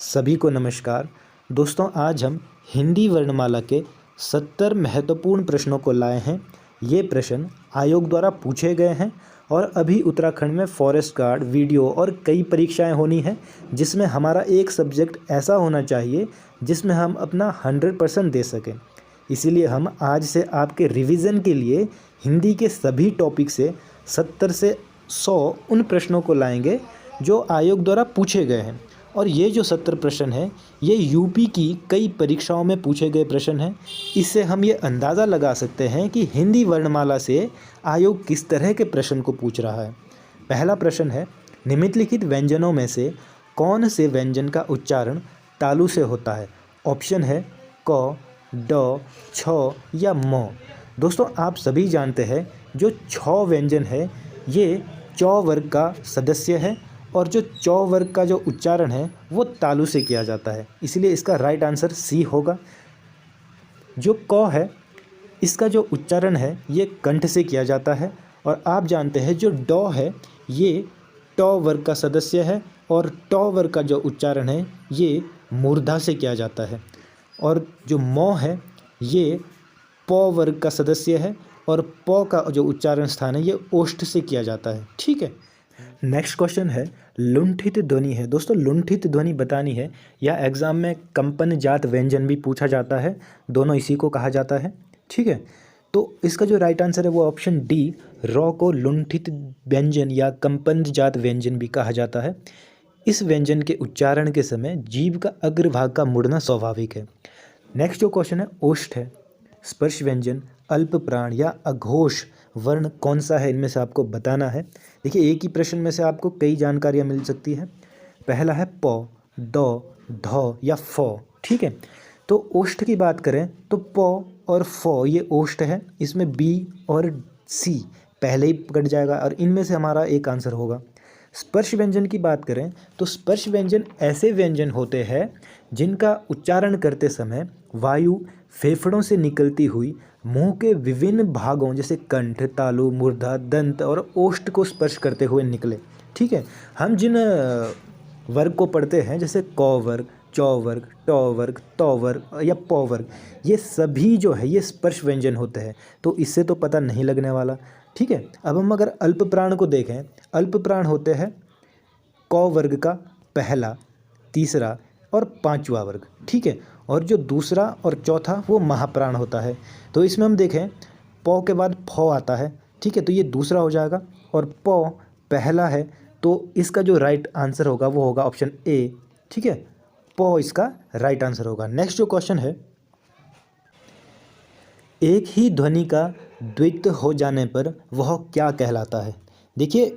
सभी को नमस्कार। दोस्तों, आज हम हिंदी वर्णमाला के 70 महत्वपूर्ण प्रश्नों को लाए हैं। ये प्रश्न आयोग द्वारा पूछे गए हैं और अभी उत्तराखंड में फॉरेस्ट गार्ड, वीडियो और कई परीक्षाएं होनी हैं, जिसमें हमारा एक सब्जेक्ट ऐसा होना चाहिए जिसमें हम अपना 100% दे सकें। इसीलिए हम आज से आपके रिवीजन के लिए हिंदी के सभी टॉपिक से 70 से 100 उन प्रश्नों को लाएंगे जो आयोग द्वारा पूछे गए हैं। और ये जो 70 प्रश्न हैं, ये यूपी की कई परीक्षाओं में पूछे गए प्रश्न हैं। इससे हम ये अंदाज़ा लगा सकते हैं कि हिंदी वर्णमाला से आयोग किस तरह के प्रश्न को पूछ रहा है। पहला प्रश्न है, निम्नलिखित व्यंजनों में से कौन से व्यंजन का उच्चारण तालु से होता है? ऑप्शन है क, ड, छ या म। दोस्तों, आप सभी जानते हैं जो छ व्यंजन है ये च वर्ग का सदस्य है और जो च वर्ग का जो उच्चारण है वो तालु से किया जाता है, इसलिए इसका राइट आंसर सी होगा। जो क है इसका जो उच्चारण है ये कंठ से किया जाता है और आप जानते हैं जो ड है ये ट वर्ग का सदस्य है और ट वर्ग का जो उच्चारण है ये मूर्धा से किया जाता है और जो म है ये प वर्ग का सदस्य है और प का जो उच्चारण स्थान है ये ओष्ठ से किया जाता है। ठीक है। नेक्स्ट क्वेश्चन है, लुंठित ध्वनि है। दोस्तों, लुंठित ध्वनि बतानी है या एग्जाम में कंपन जात व्यंजन भी पूछा जाता है, दोनों इसी को कहा जाता है। ठीक है, तो इसका जो राइट आंसर है वो ऑप्शन डी, रॉ को लुंठित व्यंजन या कंपन जात व्यंजन भी कहा जाता है। इस व्यंजन के उच्चारण के समय जीभ का अग्रभाग का मुड़ना स्वाभाविक है। नेक्स्ट जो क्वेश्चन है, ओष्ठ है। स्पर्श व्यंजन, अल्प प्राण या अघोष वर्ण कौन सा है, इनमें से आपको बताना है। देखिए, एक ही प्रश्न में से आपको कई जानकारियाँ मिल सकती है। पहला है प, ड, ध या फ। ठीक है, तो ओष्ठ की बात करें तो प और फ ये ओष्ठ है, इसमें बी और सी पहले ही कट जाएगा और इनमें से हमारा एक आंसर होगा। स्पर्श व्यंजन की बात करें तो स्पर्श व्यंजन ऐसे व्यंजन होते हैं जिनका उच्चारण करते समय वायु फेफड़ों से निकलती हुई मुंह के विभिन्न भागों जैसे कंठ, तालु, मूर्धा, दंत और ओष्ठ को स्पर्श करते हुए निकले। ठीक है, हम जिन वर्ग को पढ़ते हैं जैसे क वर्ग, च वर्ग, ट वर्ग, त वर्ग या प वर्ग, ये सभी जो है ये स्पर्श व्यंजन होते हैं, तो इससे तो पता नहीं लगने वाला। ठीक है, अब हम अगर अल्प प्राण को देखें, अल्प प्राण होते हैं क वर्ग का पहला, तीसरा और पांचवा वर्ग। ठीक है, और जो दूसरा और चौथा वो महाप्राण होता है। तो इसमें हम देखें प के बाद फ आता है। ठीक है, तो ये दूसरा हो जाएगा और प पहला है, तो इसका जो राइट आंसर होगा वो होगा ऑप्शन ए। ठीक है, प इसका राइट आंसर होगा। नेक्स्ट जो क्वेश्चन है, एक ही ध्वनि का द्वित्व हो जाने पर वह क्या कहलाता है? देखिए,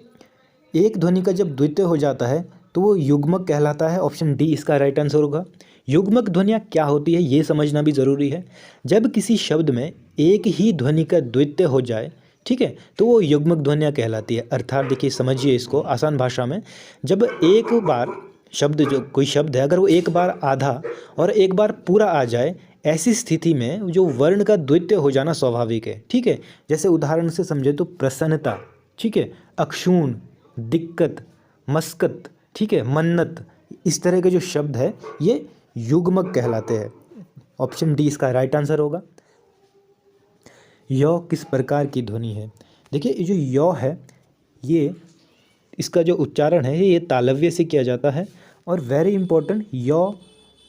एक ध्वनि का जब द्वित्व हो जाता है तो वो युग्मक कहलाता है। ऑप्शन डी इसका राइट आंसर होगा। युग्मक ध्वनियाँ क्या होती है ये समझना भी ज़रूरी है। जब किसी शब्द में एक ही ध्वनि का द्वित्व हो जाए, ठीक है, तो वो युग्मक ध्वनियाँ कहलाती है। अर्थात देखिए, समझिए इसको आसान भाषा में, जब एक बार शब्द, जो कोई शब्द है, अगर वो एक बार आधा और एक बार पूरा आ जाए, ऐसी स्थिति में जो वर्ण का द्वित्व हो जाना स्वाभाविक है। ठीक है, जैसे उदाहरण से समझे तो प्रसन्नता, ठीक है, अक्षुण, दिक्कत, मस्कत, ठीक है, मन्नत, इस तरह के जो शब्द है ये युग्मक कहलाते हैं। ऑप्शन डी इसका राइट आंसर होगा। य किस प्रकार की ध्वनि है? देखिए, ये जो य है ये, इसका जो उच्चारण है ये तालव्य से किया जाता है और वेरी इंपॉर्टेंट, य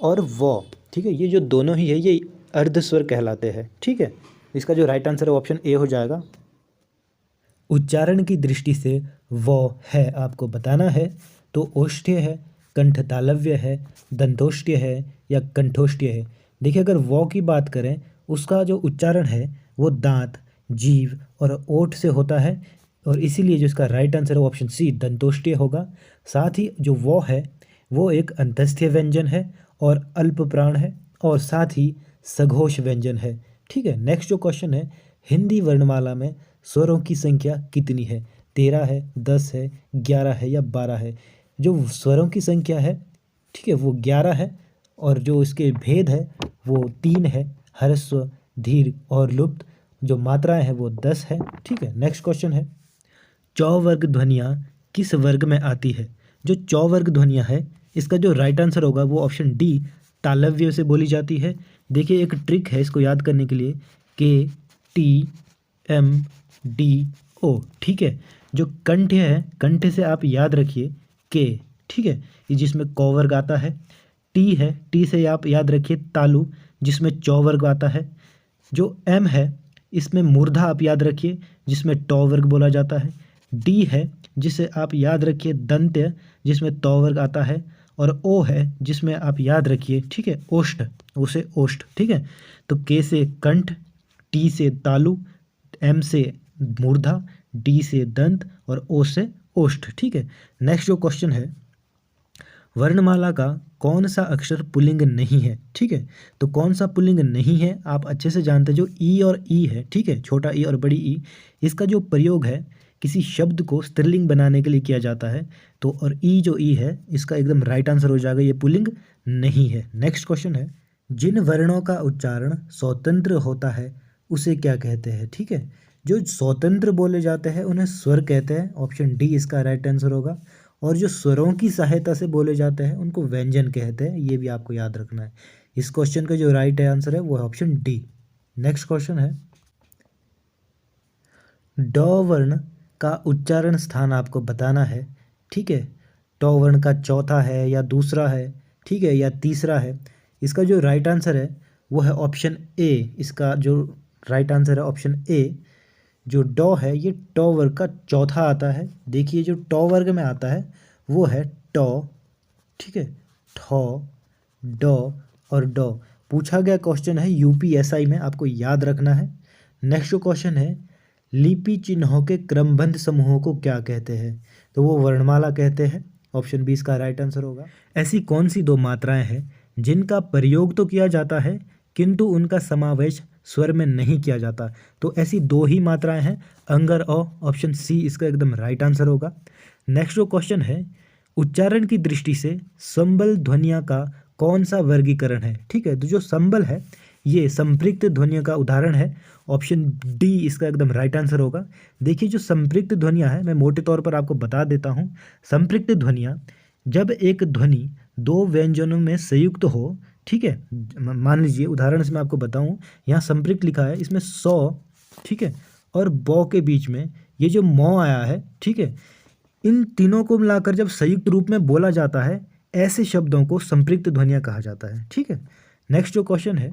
और व, ठीक है, ये जो दोनों ही है ये अर्धस्वर कहलाते हैं। ठीक है, इसका जो राइट आंसर है ऑप्शन ए हो जाएगा। उच्चारण की दृष्टि से व है आपको बताना है, तो ओष्ठ्य है, कंठ तालव्य है, दंतोष्ठ्य है या कंठोष्ठ्य है। देखिए, अगर व की बात करें उसका जो उच्चारण है वो दांत, जीभ और ओठ से होता है और इसीलिए जो इसका राइट आंसर है ऑप्शन सी दंतोष्ठ्य होगा। साथ ही जो वो है वो एक अंतस्थ्य व्यंजन है और अल्प प्राण है और साथ ही सघोष व्यंजन है। ठीक है, नेक्स्ट जो क्वेश्चन है, हिंदी वर्णमाला में स्वरों की संख्या कितनी है? 13 है, 10 है, 11 है या 12 है? जो स्वरों की संख्या है, ठीक है, वो 11 है और जो इसके भेद है वो 3 है, ह्रस्व, दीर्घ और लुप्त। जो मात्राएं हैं वो 10 है। ठीक है, नेक्स्ट क्वेश्चन है, च वर्ग ध्वनियाँ किस वर्ग में आती है? जो च वर्ग ध्वनियाँ है इसका जो राइट आंसर होगा वो ऑप्शन डी तालव्य से बोली जाती है। देखिए एक ट्रिक है इसको याद करने के लिए, KTMDO, ठीक है। जो कंठ है, कंठ से आप याद रखिए के, ठीक है, ये जिसमें क वर्ग आता है। टी है, टी से आप याद रखिए तालु, जिसमें चौ वर्ग आता है। जो एम है, इसमें मूर्धा आप याद रखिए, जिसमें टौ वर्ग बोला जाता है। डी है, जिसे आप याद रखिए दंत्य, जिसमें तौ वर्ग आता है। और ओ है, जिसमें आप याद रखिए, ठीक है, ओष्ठ, उसे ओष्ठ, ठीक है। तो के से कंठ, टी से तालु, एम से मूर्धा, डी से दंत और ओ से ओष्ठ, ठीक है। नेक्स्ट जो क्वेश्चन है, वर्णमाला का कौन सा अक्षर पुल्लिंग नहीं है, ठीक है। तो कौन सा पुल्लिंग नहीं है आप अच्छे से जानते हैं, जो ई और ई है, ठीक है, छोटा ई और बड़ी ई, इसका जो प्रयोग है किसी शब्द को स्त्रीलिंग बनाने के लिए किया जाता है। तो और ई जो ई है इसका एकदम राइट आंसर हो जाएगा, ये पुल्लिंग नहीं है। नेक्स्ट क्वेश्चन है, जिन वर्णों का उच्चारण स्वतंत्र होता है उसे क्या कहते हैं, ठीक है। जो स्वतंत्र बोले जाते हैं उन्हें स्वर कहते हैं, ऑप्शन डी इसका राइट आंसर होगा। और जो स्वरों की सहायता से बोले जाते हैं उनको व्यंजन कहते हैं, ये भी आपको याद रखना है। इस क्वेश्चन का जो राइट आंसर है वो है ऑप्शन डी। नेक्स्ट क्वेश्चन है, ड वर्ण का उच्चारण स्थान आपको बताना है, ठीक है। ट वर्ण का चौथा है या दूसरा है, ठीक है, या तीसरा है। इसका जो राइट आंसर है वो है ऑप्शन ए। इसका जो राइट आंसर है ऑप्शन ए। जो ड है ये ट वर्ग का चौथा आता है। देखिए जो ट वर्ग में आता है वो है ट, ठीक है, ठ, ड और ड। पूछा गया क्वेश्चन है यूपीएसआई में, आपको याद रखना है। नेक्स्ट जो क्वेश्चन है, लिपि चिन्हों के क्रमबद्ध समूहों को क्या कहते हैं, तो वो वर्णमाला कहते हैं, ऑप्शन बी इसका राइट आंसर होगा। ऐसी कौन सी दो मात्राएं हैं जिनका प्रयोग तो किया जाता है किंतु उनका समावेश स्वर में नहीं किया जाता, तो ऐसी दो ही मात्राएं हैं, अंगर और ऑप्शन सी इसका एकदम राइट आंसर होगा। नेक्स्ट जो क्वेश्चन है, उच्चारण की दृष्टि से संबल ध्वनियों का कौन सा वर्गीकरण है, ठीक है। तो जो संबल है ये संपृक्त ध्वनियों का उदाहरण है, ऑप्शन डी इसका एकदम राइट आंसर होगा। देखिए जो संपृक्त ध्वनियाँ हैं मैं मोटे तौर पर आपको बता देता हूँ। संपृक्त ध्वनियाँ, जब एक ध्वनि दो व्यंजनों में संयुक्त हो, ठीक है, मान लीजिए उदाहरण से मैं आपको बताऊं, यहाँ संपृक्त लिखा है, इसमें सौ, ठीक है, और बौ के बीच में ये जो मौ आया है, ठीक है, इन तीनों को मिलाकर जब संयुक्त रूप में बोला जाता है ऐसे शब्दों को संपृक्त ध्वनियाँ कहा जाता है, ठीक है। नेक्स्ट जो क्वेश्चन है,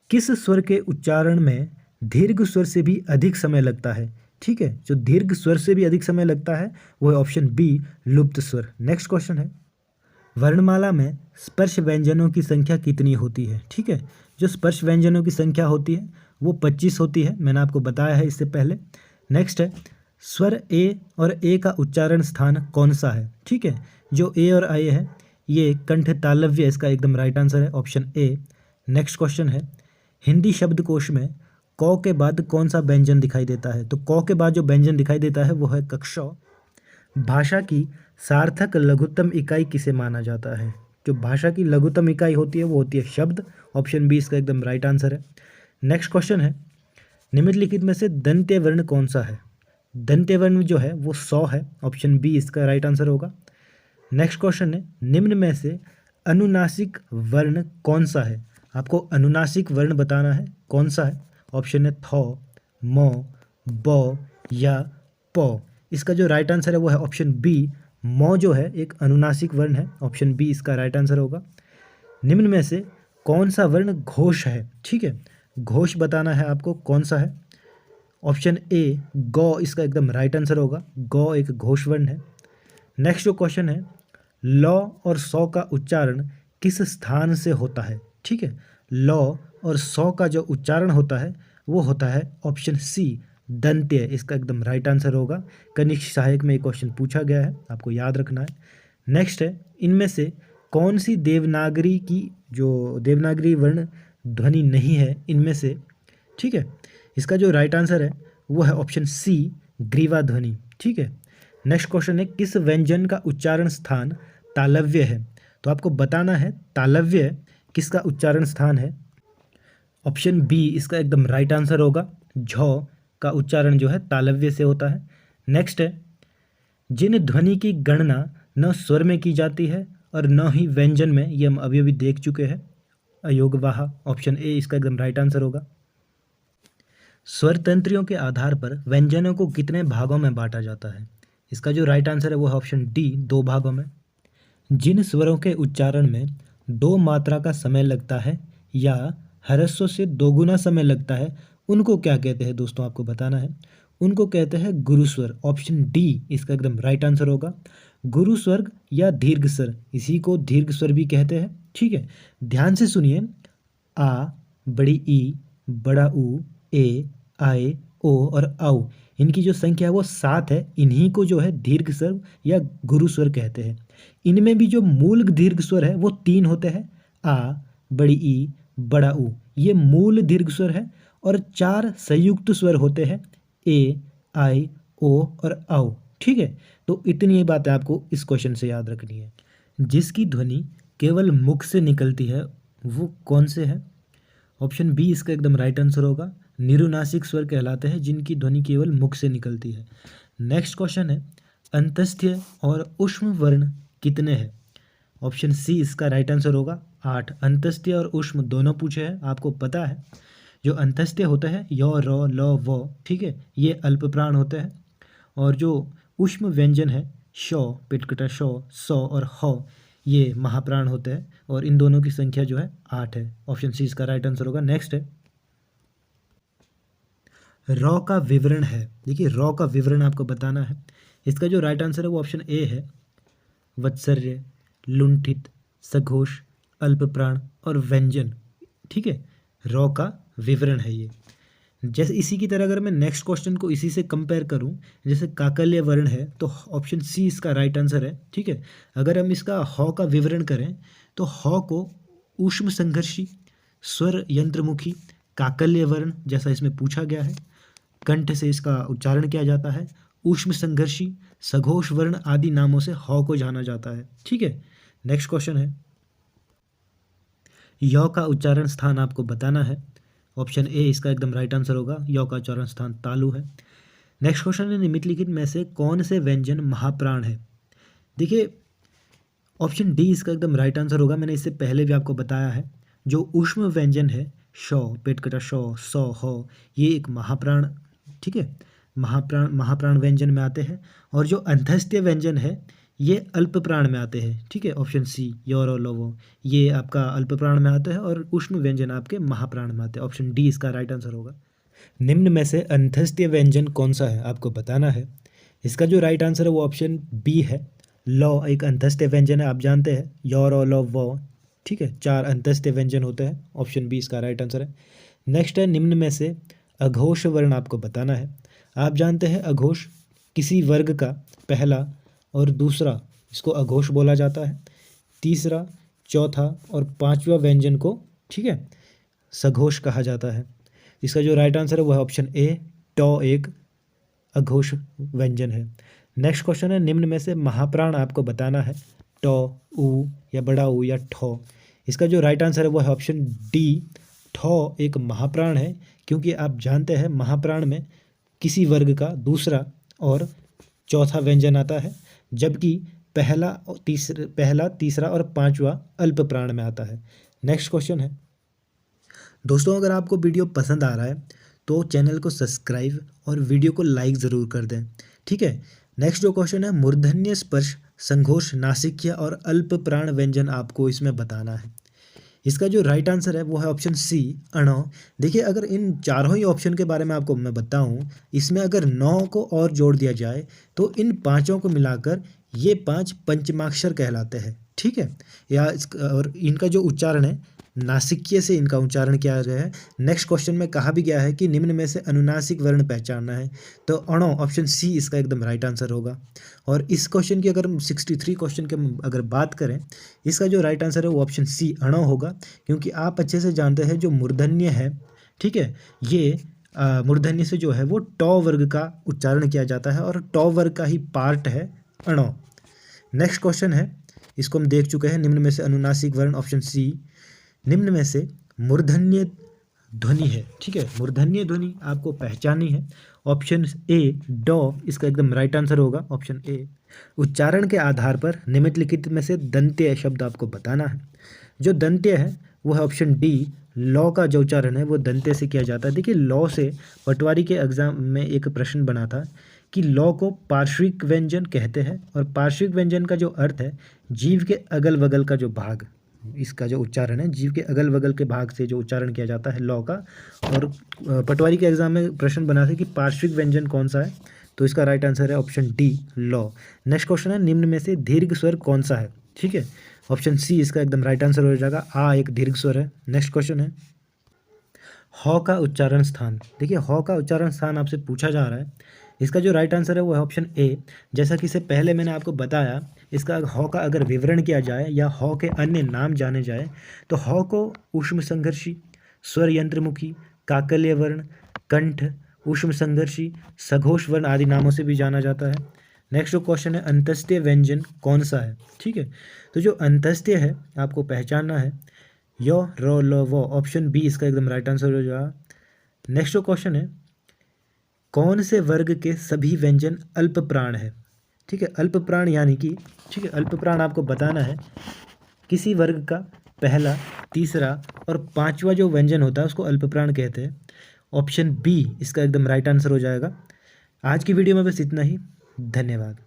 किस स्वर के उच्चारण में दीर्घ स्वर से भी अधिक समय लगता है, ठीक है। जो दीर्घ स्वर से भी अधिक समय लगता है वो है ऑप्शन बी लुप्त स्वर। नेक्स्ट क्वेश्चन है, वर्णमाला में स्पर्श व्यंजनों की संख्या कितनी होती है, ठीक है। जो स्पर्श व्यंजनों की संख्या होती है वो 25 होती है, मैंने आपको बताया है इससे पहले। नेक्स्ट है, स्वर ए और ए का उच्चारण स्थान कौन सा है, ठीक है। जो ए और आई है ये कंठ तालव्य, इसका एकदम राइट आंसर है ऑप्शन ए। नेक्स्ट क्वेश्चन है, हिंदी शब्दकोश में क के बाद कौन सा व्यंजन दिखाई देता है, तो क के बाद जो व्यंजन दिखाई देता है वो है कक्ष। भाषा की सार्थक लघुत्तम इकाई किसे माना जाता है, जो भाषा की लघुत्तम इकाई होती है वो होती है शब्द, ऑप्शन बी इसका एकदम राइट आंसर है। नेक्स्ट क्वेश्चन है, निम्नलिखित में से दंत्य वर्ण कौन सा है, दंत्य वर्ण जो है वो 100 है, ऑप्शन बी इसका राइट आंसर होगा। नेक्स्ट क्वेश्चन है, निम्न में से अनुनासिक वर्ण कौन सा है, आपको अनुनासिक वर्ण बताना है, कौन सा है, ऑप्शन है थ, म, ब या प। इसका जो राइट आंसर है वो है ऑप्शन बी, मौ जो है एक अनुनासिक वर्ण है, ऑप्शन बी इसका राइट आंसर होगा। निम्न में से कौन सा वर्ण घोष है, ठीक है, घोष बताना है आपको कौन सा है, ऑप्शन ए गौ इसका एकदम राइट आंसर होगा, गौ एक घोष वर्ण है। नेक्स्ट जो क्वेश्चन है, ल और सौ का उच्चारण किस स्थान से होता है, ठीक है। ल और सौ का जो उच्चारण होता है वो होता है ऑप्शन सी दंत्य, इसका एकदम राइट आंसर होगा। कनिष्ठ सहायक में एक क्वेश्चन पूछा गया है, आपको याद रखना है। नेक्स्ट है, इनमें से कौन सी देवनागरी की जो देवनागरी वर्ण ध्वनि नहीं है इनमें से, ठीक है। इसका जो राइट आंसर है वो है ऑप्शन सी ग्रीवा ध्वनि, ठीक है। नेक्स्ट क्वेश्चन है, किस व्यंजन का उच्चारण स्थान तालव्य है, तो आपको बताना है तालव्य किसका उच्चारण स्थान है, ऑप्शन बी इसका एकदम राइट आंसर होगा, झ का उच्चारण जो है तालव्य से होता है। नेक्स्ट है, जिन ध्वनि की गणना न स्वर में की जाती है और न ही व्यंजन में, ये हम अभी अभी देख चुके हैं। अयोगवाह, ऑप्शन ए इसका एकदम राइट आंसर होगा। स्वर तंत्रियों के आधार पर व्यंजनों को कितने भागों में बांटा जाता है? इसका जो राइट आंसर है वो है ऑप्शन डी, 2 भागों में। जिन स्वरों के उच्चारण में 2 मात्रा का समय लगता है या ह्रस्व से दोगुना समय लगता है, उनको क्या कहते हैं दोस्तों, आपको बताना है। उनको कहते हैं गुरुस्वर, ऑप्शन डी इसका एकदम राइट आंसर होगा। गुरु स्वर्ग या दीर्घ स्वर, इसी को दीर्घ स्वर भी कहते हैं। ठीक है, ध्यान से सुनिए। आ, बड़ी ई, बड़ा ऊ, ए, आए, ओ और औ, इनकी जो संख्या है वो 7 है। इन्हीं को जो है दीर्घ स्वर या गुरु स्वर कहते हैं। इनमें भी जो मूल दीर्घ स्वर है वो 3 होते हैं। आ, बड़ी ई, बड़ा ऊ, ये मूल दीर्घ स्वर है। और 4 संयुक्त स्वर होते हैं, ए, आई, ओ और औ। ठीक है, तो इतनी ही बातें आपको इस क्वेश्चन से याद रखनी है। जिसकी ध्वनि केवल मुख से निकलती है वो कौन से है? ऑप्शन बी इसका एकदम राइट आंसर होगा। निरुनासिक स्वर कहलाते हैं जिनकी ध्वनि केवल मुख से निकलती है। नेक्स्ट क्वेश्चन है, अंतस्थ्य और ऊष्म वर्ण कितने हैं? ऑप्शन सी इसका राइट आंसर होगा, 8। अंतस्थ्य और ऊष्म दोनों पूछे हैं, आपको पता है। जो अंतस्थ्य होता है य, र, ल, व, ठीक है, ये अल्प प्राण होते हैं। और जो ऊष्म व्यंजन है श, पिटकटा श, स और ह, ये महाप्राण होते हैं। और इन दोनों की संख्या जो है 8 है। ऑप्शन सी इसका राइट आंसर होगा। नेक्स्ट है, रॉ का विवरण है। देखिए, रॉ का विवरण आपको बताना है। इसका जो राइट आंसर है वो ऑप्शन ए है। वत्सर्य, लुंठित, सघोष, अल्पप्राण और व्यंजन। ठीक है, रॉ का विवरण है ये। जैसे इसी की तरह अगर मैं नेक्स्ट क्वेश्चन को इसी से कंपेयर करूं, जैसे काकल्य वर्ण है, तो ऑप्शन सी इसका राइट आंसर है। ठीक है, अगर हम इसका ह का विवरण करें तो ह को ऊष्म संघर्षी, स्वर यंत्रमुखी, काकल्य वर्ण जैसा इसमें पूछा गया है, कंठ से इसका उच्चारण किया जाता है, ऊष्म संघर्षी, सघोष वर्ण आदि नामों से ह को जाना जाता है। ठीक है, नेक्स्ट क्वेश्चन है, य का उच्चारण स्थान आपको बताना है। ऑप्शन ए इसका एकदम राइट आंसर होगा। य का उच्चारण स्थान तालु है। नेक्स्ट क्वेश्चन है, निम्नलिखित में से कौन से व्यंजन महाप्राण है? देखिए, ऑप्शन डी इसका एकदम राइट आंसर होगा। मैंने इससे पहले भी आपको बताया है। जो ऊष्म व्यंजन है श, पेटकटा श, स, ह, ये एक महाप्राण, ठीक है, महाप्राण व्यंजन में आते हैं। और जो अंतस्थ्य व्यंजन है ये अल्प प्राण में आते हैं। ठीक है, ऑप्शन सी योर और लोवो, ये आपका अल्प प्राण में आता है और ऊष्म व्यंजन आपके महाप्राण में आते हैं। ऑप्शन डी इसका राइट आंसर होगा। निम्न में से अंतस्थ्य व्यंजन कौन सा है, आपको बताना है। इसका जो राइट आंसर है वो ऑप्शन बी है। लौ एक अंतस्थ्य व्यंजन है, आप जानते हैं, योर और लो वो। ठीक है, 4 अंतस्थ्य व्यंजन होते हैं। ऑप्शन बी इसका राइट आंसर है। नेक्स्ट है, निम्न में से अघोष वर्ण आपको बताना है। आप जानते हैं अघोष किसी वर्ग का पहला और दूसरा, इसको अघोष बोला जाता है। तीसरा, चौथा और पांचवा व्यंजन को, ठीक है, सघोष कहा जाता है। इसका जो राइट आंसर है वो है ऑप्शन ए, टॉ एक अघोष व्यंजन है। नेक्स्ट क्वेश्चन है, निम्न में से महाप्राण आपको बताना है। टॉ, ऊ या बड़ा ऊ या ठौ। इसका जो राइट आंसर है वो है ऑप्शन डी, ठौ एक महाप्राण है। क्योंकि आप जानते हैं महाप्राण में किसी वर्ग का दूसरा और चौथा व्यंजन आता है, जबकि पहला, तीसरा और पांचवा अल्प प्राण में आता है। नेक्स्ट क्वेश्चन है, दोस्तों अगर आपको वीडियो पसंद आ रहा है तो चैनल को सब्सक्राइब और वीडियो को लाइक ज़रूर कर दें। ठीक है, नेक्स्ट जो क्वेश्चन है, मूर्धन्य स्पर्श, संघोष, नासिक्य और अल्प प्राण व्यंजन आपको इसमें बताना है। इसका जो राइट आंसर है वो है ऑप्शन सी, अणो। देखिए, अगर इन चारों ही ऑप्शन के बारे में आपको मैं बताऊं, इसमें अगर 9 को और जोड़ दिया जाए तो इन पांचों को मिलाकर ये 5 पंचमाक्षर कहलाते हैं। ठीक है, और इनका जो उच्चारण है नासिक्य से इनका उच्चारण किया गया है। नेक्स्ट क्वेश्चन में कहा भी गया है कि निम्न में से अनुनासिक वर्ण पहचानना है, तो अणो, ऑप्शन सी इसका एकदम राइट आंसर होगा। और इस क्वेश्चन की अगर 63 क्वेश्चन की अगर बात करें, इसका जो राइट आंसर है वो ऑप्शन सी अणो होगा। क्योंकि आप अच्छे से जानते हैं जो मूर्धन्य है, ठीक है, ये मूर्धन्य से जो है वो टॉ वर्ग का उच्चारण किया जाता है और टॉ वर्ग का ही पार्ट है अणो। नेक्स्ट क्वेश्चन है, इसको हम देख चुके हैं। निम्न में से अनुनासिक वर्ण, ऑप्शन सी। निम्न में से मूर्धन्य ध्वनि है। ठीक है, मूर्धन्य ध्वनि आपको पहचाननी है। ऑप्शन ए डॉ इसका एकदम राइट आंसर होगा, ऑप्शन ए। उच्चारण के आधार पर निम्नलिखित में से दंत्य शब्द आपको बताना है। जो दंत्य है वो है ऑप्शन डी, लॉ का जो उच्चारण है वो दंत्य से किया जाता है। देखिए लॉ से पटवारी के एग्जाम में एक प्रश्न बना था कि लॉ को पार्श्विक व्यंजन कहते हैं, और पार्श्विक व्यंजन का जो अर्थ है जीव के अगल बगल का जो भाग, इसका जो उच्चारण है जीव के अगल बगल के भाग से जो उच्चारण किया जाता है लॉ का। और पटवारी के एग्जाम में प्रश्न बना था कि पार्श्विक व्यंजन कौन सा है, तो इसका राइट आंसर है option D, law. Next question है, निम्न में से दीर्घ स्वर कौन सा है? ठीक है, ऑप्शन सी इसका एकदम राइट आंसर हो जाएगा, आ एक दीर्घ स्वर है। नेक्स्ट क्वेश्चन है, हॉ का उच्चारण स्थान। देखिए हॉ का उच्चारण स्थान आपसे पूछा जा रहा है, इसका जो राइट आंसर है वो है ऑप्शन ए। जैसा कि इससे पहले मैंने आपको बताया, इसका हॉ का अगर विवरण किया जाए या हॉ के अन्य नाम जाने जाए तो हॉ को ऊष्म संघर्षी, स्वर यंत्रमुखी, काकल्य वर्ण, कंठ, ऊष्म संघर्षी, सघोष वर्ण आदि नामों से भी जाना जाता है। नेक्स्ट जो क्वेश्चन है, अंतस्त्य व्यंजन कौन सा है? ठीक है, तो जो अंतस्त्य है आपको पहचानना है, यो रो लो वो, ऑप्शन बी इसका एकदम राइट आंसर हो जाएगा। नेक्स्ट जो क्वेश्चन है, कौन से वर्ग के सभी व्यंजन अल्प प्राण है? ठीक है, अल्प प्राण यानी कि, ठीक है, अल्प प्राण आपको बताना है किसी वर्ग का पहला, तीसरा और पांचवा जो व्यंजन होता है उसको अल्प प्राण कहते हैं। ऑप्शन बी इसका एकदम राइट आंसर हो जाएगा। आज की वीडियो में बस इतना ही, धन्यवाद।